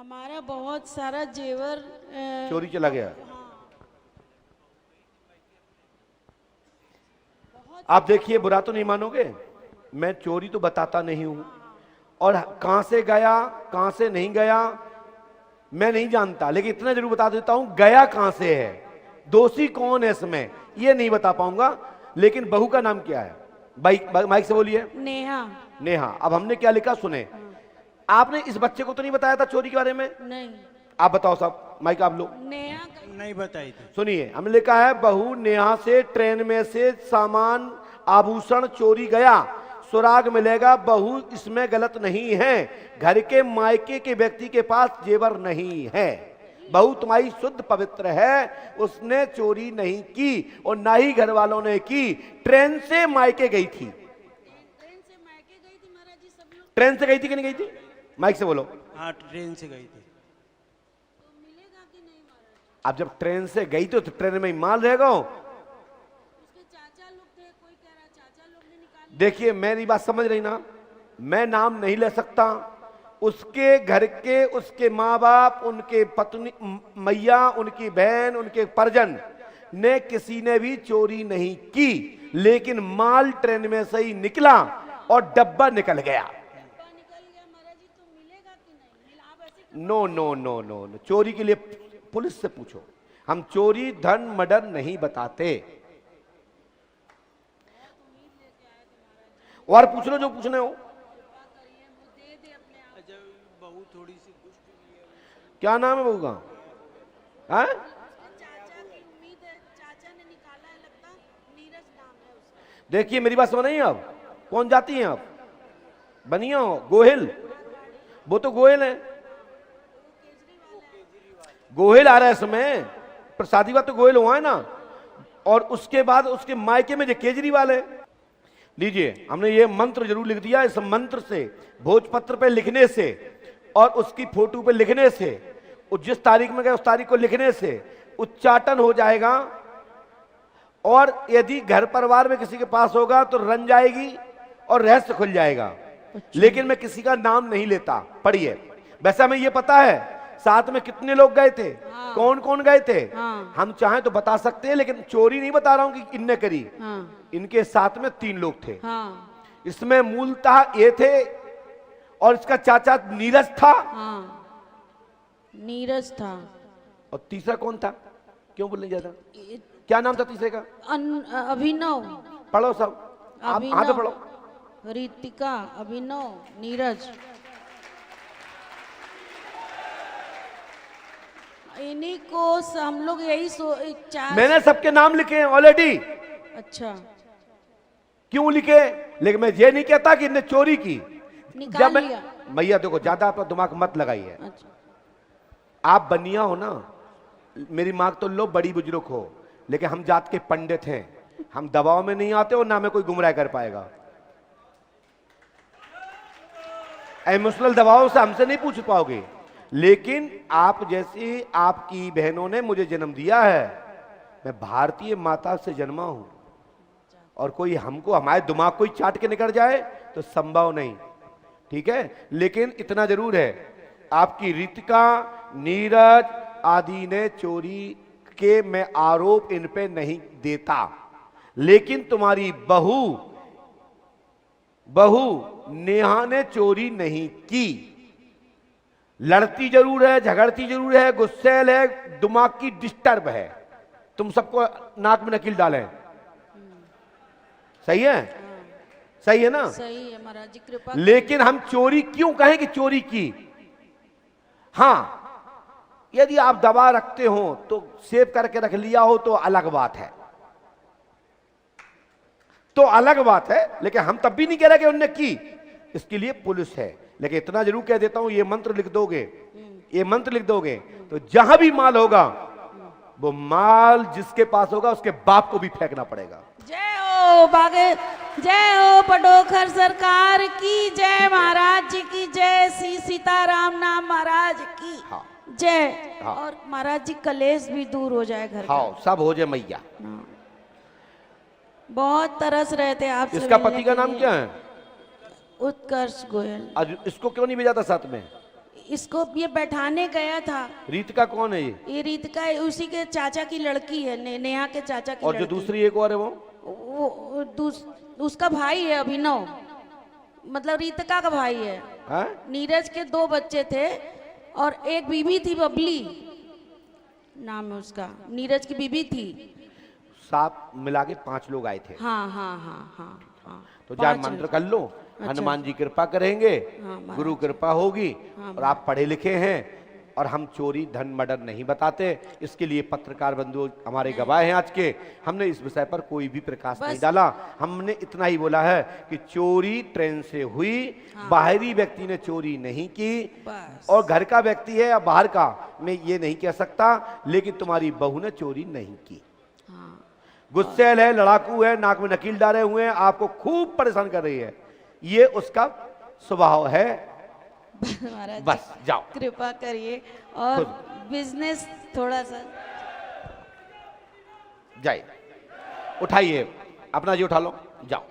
हमारा बहुत सारा जेवर चोरी चला गया। आप देखिए, बुरा तो नहीं मानोगे, मैं चोरी तो बताता नहीं हूं, और कहां से गया कहां से नहीं गया मैं नहीं जानता, लेकिन इतना जरूर बता देता हूं गया कहां से है, दोषी कौन है इसमें ये नहीं बता पाऊंगा। लेकिन बहू का नाम क्या है? माइक से बोलिए। नेहा। नेहा। अब हमने क्या लिखा सुने। आपने इस बच्चे को तो नहीं बताया था चोरी के बारे में? नहीं। आप बताओ साहब, माइक आप लो। नेहा नहीं बताई थी। सुनिए, हमने लिखा है बहू नेहा से ट्रेन में से सामान आभूषण चोरी गया, सुराग मिलेगा, बहू इसमें गलत नहीं है, घर के मायके के व्यक्ति के पास जेवर नहीं है, बहू तुम्हारी शुद्ध पवित्र है, उसने चोरी नहीं की और ना ही घर वालों ने की, ट्रेन से मायके गई थी। ट्रेन से गई थी कि नहीं गई थी? माइक से बोलो। हाँ, ट्रेन से गई थी। अब जब ट्रेन से गई तो ट्रेन में ही माल रहेगा। देखिए, मेरी बात समझ रही ना, मैं नाम नहीं ले सकता, उसके घर के उसके माँ बाप, उनके पत्नी मैया, उनकी बहन, उनके परिजन ने किसी ने भी चोरी नहीं की, लेकिन माल ट्रेन में से ही निकला और डब्बा निकल गया। No no no no no, चोरी के लिए पुलिस से पूछो, हम चोरी धन मर्डर नहीं बताते। और पूछ लो जो पूछने हो। बहू थोड़ी सी दुष्ट भी है। क्या नाम है बहू का? है? देखिए, मेरी बात समझ नहीं आप, कौन जाती हैं आप? बनिया हो? गोहिल? वो तो गोहिल है, गोहिल आ रहा है इसमें, प्रसादी बात तो गोहिल हुआ है ना, और उसके बाद उसके मायके में जो केजरीवाल है। लीजिए, हमने ये मंत्र जरूर लिख दिया, इस मंत्र से भोजपत्र पे लिखने से और उसकी फोटो पे लिखने से, जिस तारीख में गए उस तारीख को लिखने से उच्चाटन हो जाएगा, और यदि घर परिवार में किसी के पास होगा तो रन जाएगी और रहस्य खुल जाएगा। लेकिन मैं किसी का नाम नहीं लेता। पढ़िए। वैसे हमें ये पता है साथ में कितने लोग गए थे, हाँ। कौन कौन गए थे, हाँ। हम चाहें तो बता सकते हैं, लेकिन चोरी नहीं बता रहा हूं कि इनने करी। हाँ। इनके साथ में 3 लोग थे। हाँ। इसमें मूलतः ये थे, और इसका चाचा नीरज था। हाँ, नीरज था। और तीसरा कौन था? क्यों बोलने जाता? क्या नाम था तीसरे का? अभिनव। पढ़ो सब, आप हाथ पे पढ़ो। रितिका, अभिनव, नीरज। इन्हीं को हम लोग यही मैंने सबके नाम लिखे हैं ऑलरेडी। अच्छा, क्यों लिखे? लेकिन मैं ये नहीं कहता कि इनने चोरी की। निकाल लिया। भैया देखो, ज्यादा अपना दिमाग मत लगाइए। अच्छा। आप बनिया हो ना, मेरी माँ तो लो बड़ी बुजुर्ग हो, लेकिन हम जात के पंडित हैं, हम दबाव में नहीं आते और ना हमें कोई गुमराह कर पाएगा। इमोशनल दबाव से हमसे नहीं पूछ पाओगे। लेकिन आप जैसी आपकी बहनों ने मुझे जन्म दिया है, मैं भारतीय माता से जन्मा हूं, और कोई हमको हमारे दिमाग को ही चाट के निकल जाए तो संभव नहीं। ठीक है, लेकिन इतना जरूर है, आपकी रितिका, नीरज आदि ने चोरी के मैं आरोप इन पे नहीं देता, लेकिन तुम्हारी बहू नेहा ने चोरी नहीं की। लड़ती जरूर है, झगड़ती जरूर है, गुस्सेल है, दिमाग की डिस्टर्ब है, तुम सबको नाक में नकील डालें। सही है? सही है ना? सही है महाराज जी, कृपा। लेकिन हम चोरी क्यों कहें कि चोरी की? हाँ, यदि आप दबा रखते हो तो सेव करके रख लिया हो तो अलग बात है, तो अलग बात है, लेकिन हम तब भी नहीं कह रहे कि उनने की, इसके लिए पुलिस है। लेकिन इतना जरूर कह देता हूं, ये मंत्र लिख दोगे, ये मंत्र लिख दोगे तो जहां भी माल होगा, वो माल जिसके पास होगा उसके बाप को भी फेंकना पड़ेगा। जय हो बागे, जय हो पडोखर सरकार की जय, महाराज जी की जय, श्री सीताराम नाम महाराज की हाँ। जय। हाँ। और महाराज जी कलेश भी दूर हो जाए घर का। हाँ, सब हो जाए मैया। हाँ। बहुत तरस रहे थे आपसे। इसका पति का नाम क्या है? उत्कर्ष गोयल। आज इसको क्यों नहीं भेजा था साथ में? इसको ये बैठाने गया था। रीतिका कौन है ये? ये रीतिका उसी के चाचा की लड़की है, नेहा के चाचा की और जो लड़की। दूसरी एक और है वो उसका भाई है अभिनव, मतलब रीतिका का भाई है। हाँ? नीरज के 2 बच्चे थे और एक बीबी थी, बबली नाम है उसका, नीरज की बीबी थी। साथ मिला के 5 लोग आए थे। हाँ हाँ हाँ हाँ हाँ। तो जाए 5 मंत्र कर लो, हनुमान जी कृपा करेंगे, हाँ, महाराज। गुरु कृपा होगी। हाँ, और आप पढ़े लिखे हैं और हम चोरी धन मर्डर नहीं बताते, इसके लिए पत्रकार बंधु हमारे गवाह हैं आज के। हमने इस विषय पर कोई भी प्रकाश नहीं डाला। हमने इतना ही बोला है कि चोरी ट्रेन से हुई, बाहरी व्यक्ति ने चोरी नहीं की, बस। और घर का व्यक्ति है या बाहर का मैं ये नहीं कह सकता, लेकिन तुम्हारी बहू ने चोरी नहीं की। हाँ। गुस्सेल है, लड़ाकू है, नाक में नकील डाले हुए हैं, आपको खूब परेशान कर रही है, ये उसका स्वभाव है। महाराज बस जाओ, कृपा करिए और बिजनेस थोड़ा सा जाइए, उठाइए अपना जी, उठा लो, जाओ।